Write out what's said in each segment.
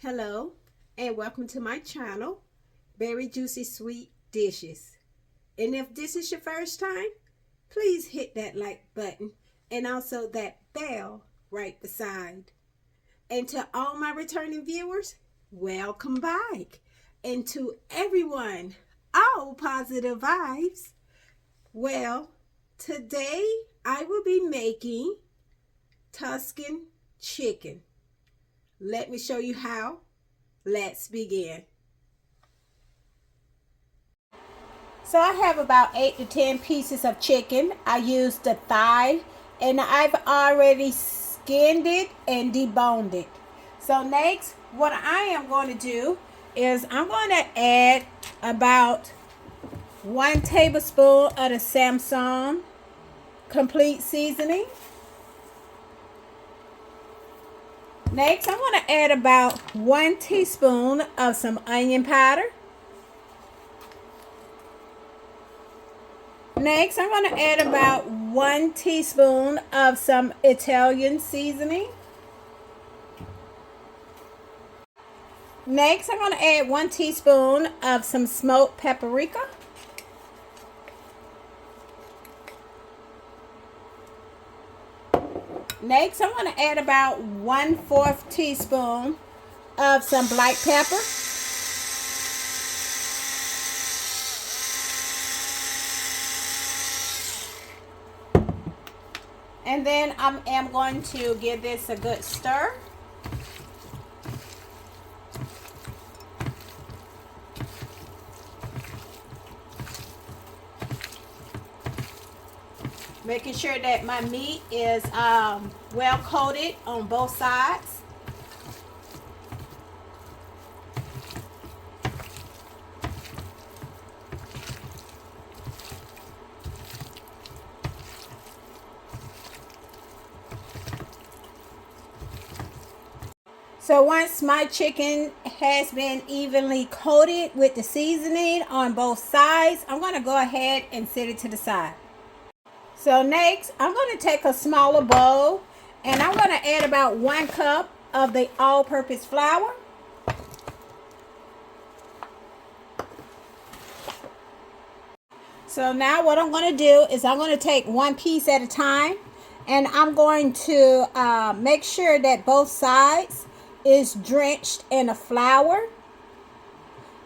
Hello and welcome to my channel, Very Juicy Sweet Dishes. And if this is your first time, please hit that like button and also that bell right beside. And to all my returning viewers, welcome back. And to everyone, all positive vibes. Well, today I will be making Tuscan chicken. Let me show you how. Let's begin. So I have about 8 to 10 pieces of chicken. I used the thigh and I've already skinned it and deboned it. So next, what I am going to do is I'm going to add about 1 tablespoon of the Parmesan complete seasoning. Next, I'm going to add about 1 teaspoon of some onion powder. Next, I'm going to add about 1 teaspoon of some Italian seasoning. Next, I'm going to add 1 teaspoon of some smoked paprika. Next, I'm going to add about 1/4 teaspoon of some black pepper. And then I am going to give this a good stir. Making sure that my meat is well coated on both sides. So once my chicken has been evenly coated with the seasoning on both sides, I'm going to go ahead and set it to the side. So next, I'm going to take a smaller bowl and I'm going to add about 1 cup of the all-purpose flour. So now what I'm going to do is I'm going to take 1 piece at a time and I'm going to make sure that both sides is drenched in the flour.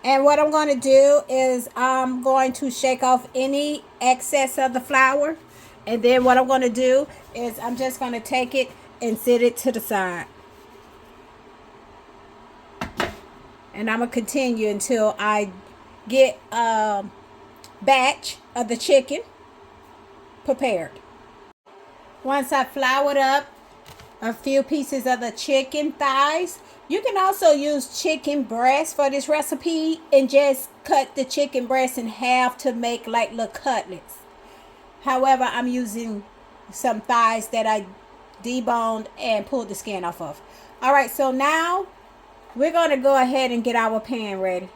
And what I'm going to do is I'm going to shake off any excess of the flour. And then what I'm going to do is I'm just going to take it and set it to the side. And I'm going to continue until I get a batch of the chicken prepared. Once I floured up a few pieces of the chicken thighs, you can also use chicken breast for this recipe and just cut the chicken breast in half to make like little cutlets. However, I'm using some thighs that I deboned and pulled the skin off of. All right, so now we're going to go ahead and get our pan ready.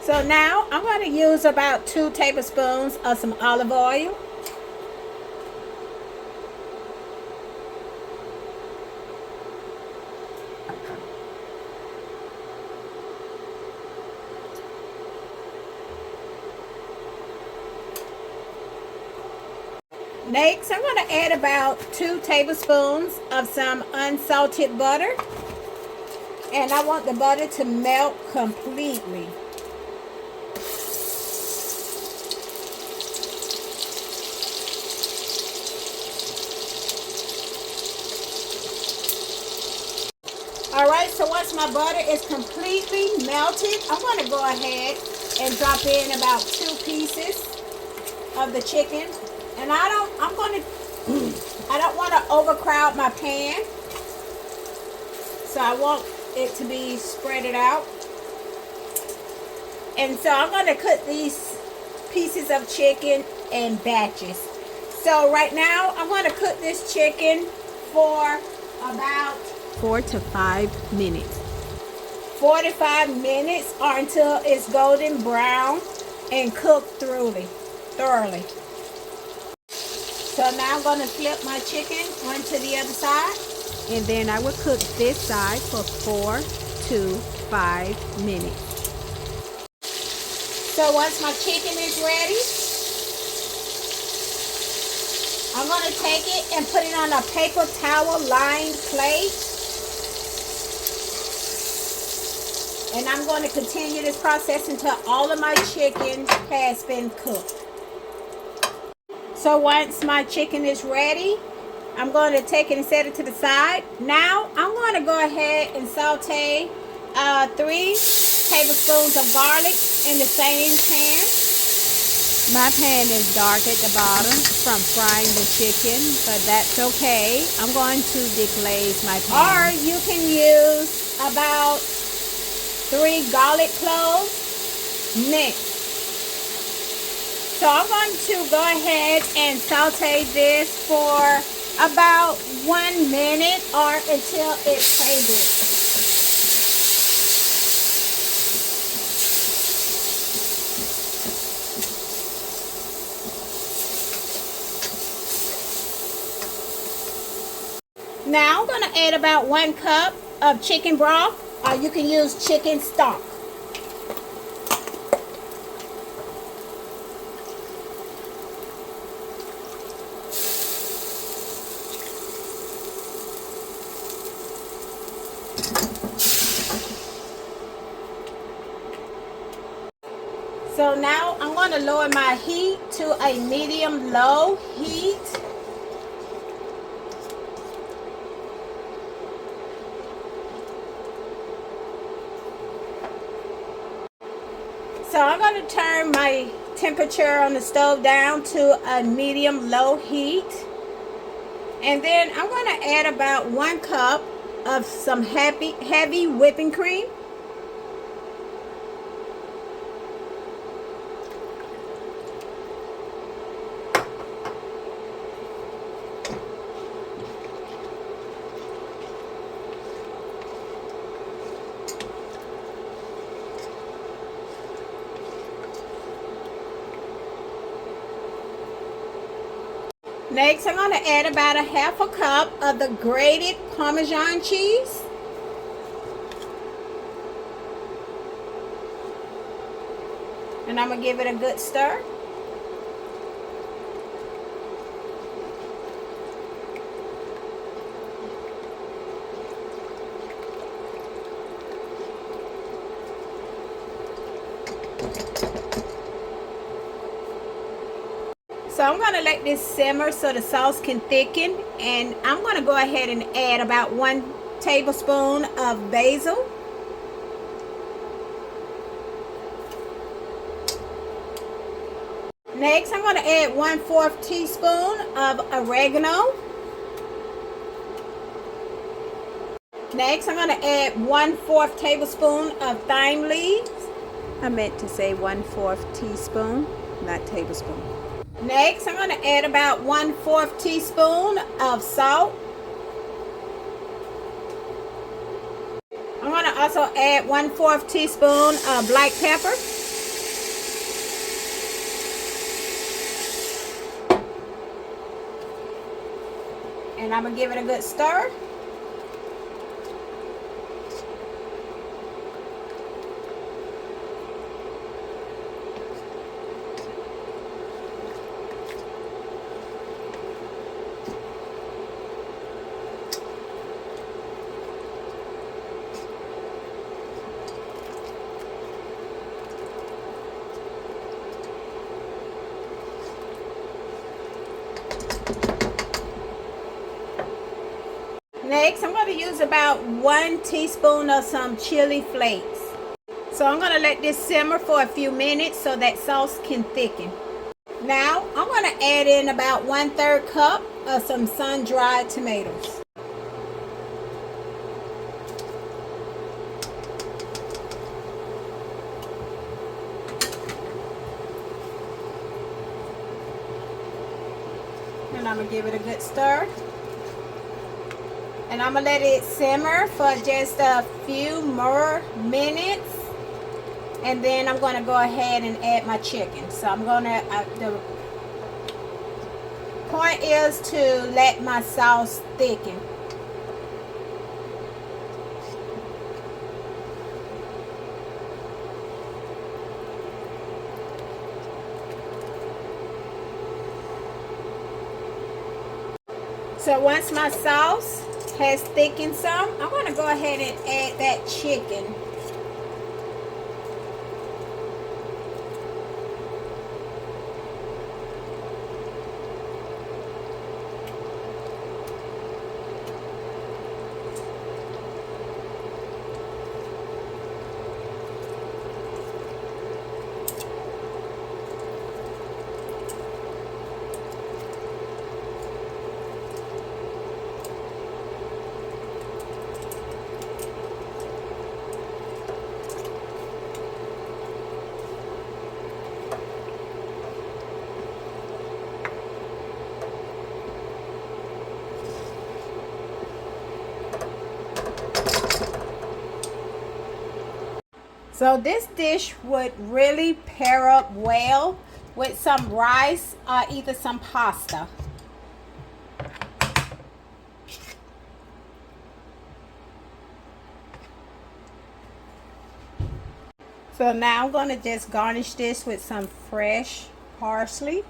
So now I'm going to use about 2 tablespoons of some olive oil. Next, I'm going to add about 2 tablespoons of some unsalted butter. And I want the butter to melt completely. Alright, so once my butter is completely melted, I'm going to go ahead and drop in about 2 pieces of the chicken. And I don't want to overcrowd my pan, so I want it to be spread it out. And so I'm going to cut these pieces of chicken in batches. So right now I'm going to cook this chicken for about 4 to 5 minutes. 4 to 5 minutes or until it's golden brown and cooked thoroughly. So now I'm going to flip my chicken onto the other side. And then I will cook this side for 4 to 5 minutes. So once my chicken is ready, I'm going to take it and put it on a paper towel lined plate. And I'm going to continue this process until all of my chicken has been cooked. So once my chicken is ready, I'm going to take it and set it to the side. Now I'm going to go ahead and saute 3 tablespoons of garlic in the same pan. My pan is dark at the bottom from frying the chicken, but that's okay. I'm going to deglaze my pan. Or you can use about 3 garlic cloves minced. So I'm going to go ahead and saute this for about 1 minute or until it's fragrant. Now I'm going to add about 1 cup of chicken broth, or you can use chicken stock. So now I'm going to lower my heat to a medium-low heat. So I'm going to turn my temperature on the stove down to a medium-low heat. And then I'm going to add about 1 cup of some heavy whipping cream. Next, I'm going to add about a 1/2 cup of the grated Parmesan cheese. And I'm going to give it a good stir. So I'm going to let this simmer so the sauce can thicken, and I'm going to go ahead and add about 1 tablespoon of basil. Next, I'm going to add 1/4 teaspoon of oregano. Next, I'm going to add 1/4 tablespoon of thyme leaves. I meant to say 1/4 teaspoon, not tablespoon. Next, I'm going to add about 1/4 teaspoon of salt. I'm going to also add 1/4 teaspoon of black pepper. And I'm going to give it a good stir. Next, I'm going to use about 1 teaspoon of some chili flakes. So I'm going to let this simmer for a few minutes so that sauce can thicken. Now, I'm going to add in about 1/3 cup of some sun-dried tomatoes. And I'm going to give it a good stir. And I'm going to let it simmer for just a few more minutes. And then I'm going to go ahead and add my chicken. So I'm going to, the point is to let my sauce thicken. So once my sauce has thickened some, I'm going to go ahead and add that chicken. So this dish would really pair up well with some rice or either some pasta. So now I'm going to just garnish this with some fresh parsley.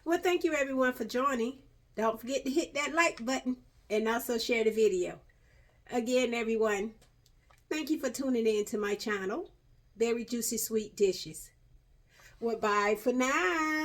Well, thank you everyone for joining. Don't forget to hit that like button and also share the video. Again, everyone, thank you for tuning in to my channel, Very Juicy Sweet Dishes. Well, bye for now.